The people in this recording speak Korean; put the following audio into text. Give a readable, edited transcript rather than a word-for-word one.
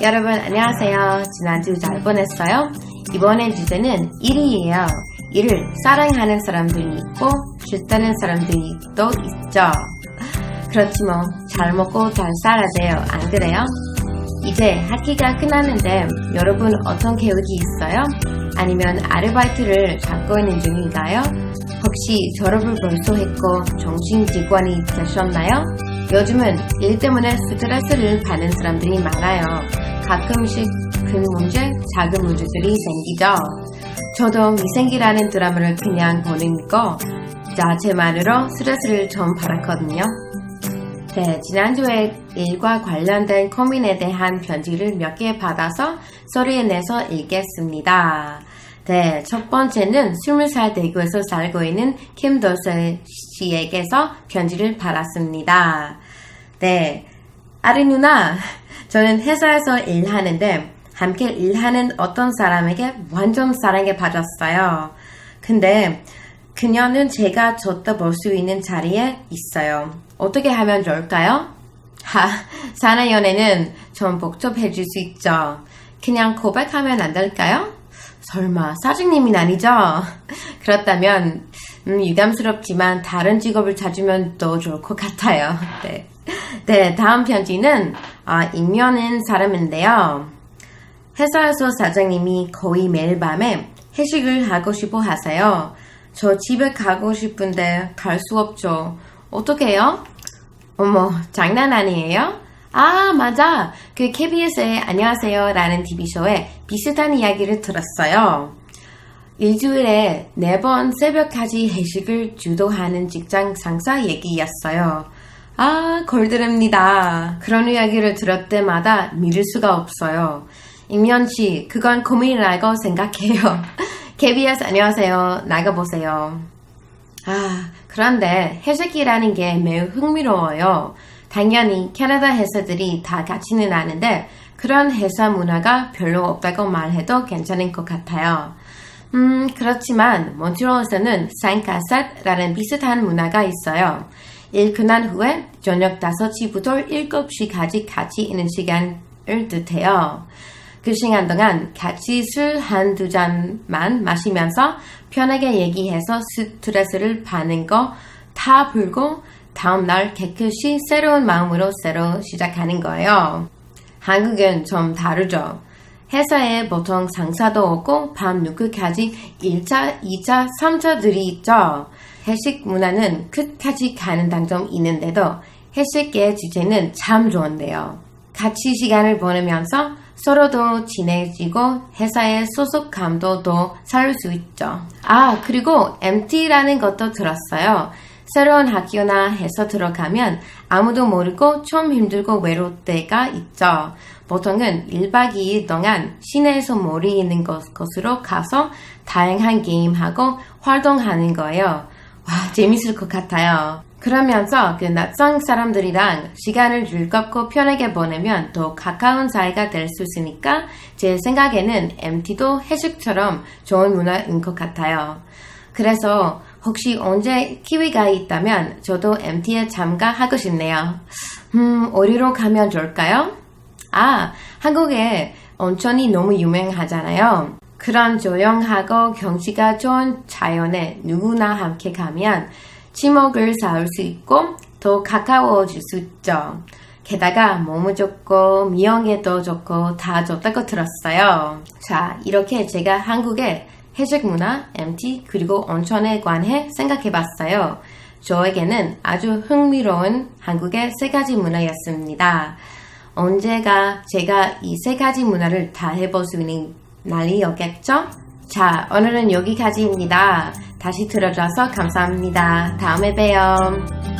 여러분 안녕하세요. 지난주 잘 보냈어요? 이번엔 주제는 일이에요. 일을 사랑하는 사람들이 있고 싫다는 사람들이 또 있죠. 그렇지 뭐 잘 먹고 잘 살아야 돼요. 안 그래요? 이제 학기가 끝났는데 여러분 어떤 계획이 있어요? 아니면 아르바이트를 잡고 있는 중인가요? 혹시 졸업을 벌써 했고 정신직원이 되셨나요? 요즘은 일 때문에 스트레스를 받는 사람들이 많아요. 가끔씩 큰 문제, 작은 문제들이 생기죠. 저도 미생기라는 드라마를 그냥 보는 거 자체만으로 스트레스를 좀 받았거든요. 네, 지난주에 일과 관련된 고민에 대한 편지를 몇 개 받아서 소리에 내서 읽겠습니다. 네, 첫 번째는 20살 대구에서 살고 있는 김도세 씨에게서 편지를 받았습니다. 네, 아리 누나, 저는 회사에서 일하는데 함께 일하는 어떤 사람에게 완전 사랑에 빠졌어요. 근데 그녀는 제가 줬다 볼 수 있는 자리에 있어요. 어떻게 하면 좋을까요? 사내 연애는 좀 복잡해질 수 있죠. 그냥 고백하면 안 될까요? 설마 사장님이 아니죠? 그렇다면 유감스럽지만 다른 직업을 찾으면 더 좋을 것 같아요. 네, 다음 편지는 익명인 사람인데요. 회사에서 사장님이 거의 매일 밤에 회식을 하고 싶어 하세요. 저 집에 가고 싶은데 갈 수 없죠. 어떡해요? 어머, 장난 아니에요? 아, 맞아. 그 KBS의 안녕하세요 라는 TV쇼에 비슷한 이야기를 들었어요. 일주일에 4번 새벽까지 회식을 주도하는 직장 상사 얘기였어요. 아, 골드랍니다. 그런 이야기를 들을 때마다 믿을 수가 없어요. 익면씨, 그건 고민이라고 생각해요. KBS 안녕하세요. 나가보세요. 그런데 회식이라는 게 매우 흥미로워요. 당연히 캐나다 회사들이 다 같이는 아는데 그런 회사 문화가 별로 없다고 말해도 괜찮을 것 같아요. 그렇지만 몬트리올에서는 산카셋라는 비슷한 문화가 있어요. 일 끝난 후에 저녁 5시부터 7시까지 같이 있는 시간을 뜻해요. 그 시간 동안 같이 술 한두 잔만 마시면서 편하게 얘기해서 스트레스를 받는 거 다 풀고 다음날 깨끗이 새로운 마음으로 새로 시작하는 거예요. 한국은 좀 다르죠. 회사에 보통 상사도 없고 밤 늦게까지 1차, 2차, 3차들이 있죠. 회식 문화는 끝까지 가는 장점이 있는데도 회식의 주제는 참 좋은데요. 같이 시간을 보내면서 서로도 친해지고 회사의 소속감도 더 살 수 있죠. 그리고 MT라는 것도 들었어요. 새로운 학교나 회사 들어가면 아무도 모르고 좀 힘들고 외로울 때가 있죠. 보통은 1박 2일 동안 시내에서 머리 있는 곳으로 가서 다양한 게임하고 활동하는 거예요. 재밌을 것 같아요. 그러면서 그 낯선 사람들이랑 시간을 즐겁고 편하게 보내면 더 가까운 사이가 될 수 있으니까 제 생각에는 MT도 회식처럼 좋은 문화인 것 같아요. 그래서 혹시 언제 기회가 있다면 저도 MT에 참가하고 싶네요. 어디로 가면 좋을까요? 한국에 온천이 너무 유명하잖아요. 그런 조용하고 경치가 좋은 자연에 누구나 함께 가면 친목을 쌓을 수 있고 더 가까워질 수 있죠. 게다가 몸은 좋고 미용에도 좋고 다 좋다고 들었어요. 자, 이렇게 제가 한국의 회식 문화, MT, 그리고 온천에 관해 생각해봤어요. 저에게는 아주 흥미로운 한국의 3가지 문화였습니다. 언제가 제가 이 3가지 문화를 다 해볼 수 있는 날이 오겠죠? 자, 오늘은 여기까지입니다. 다시 들어줘서 감사합니다. 다음에 봬요.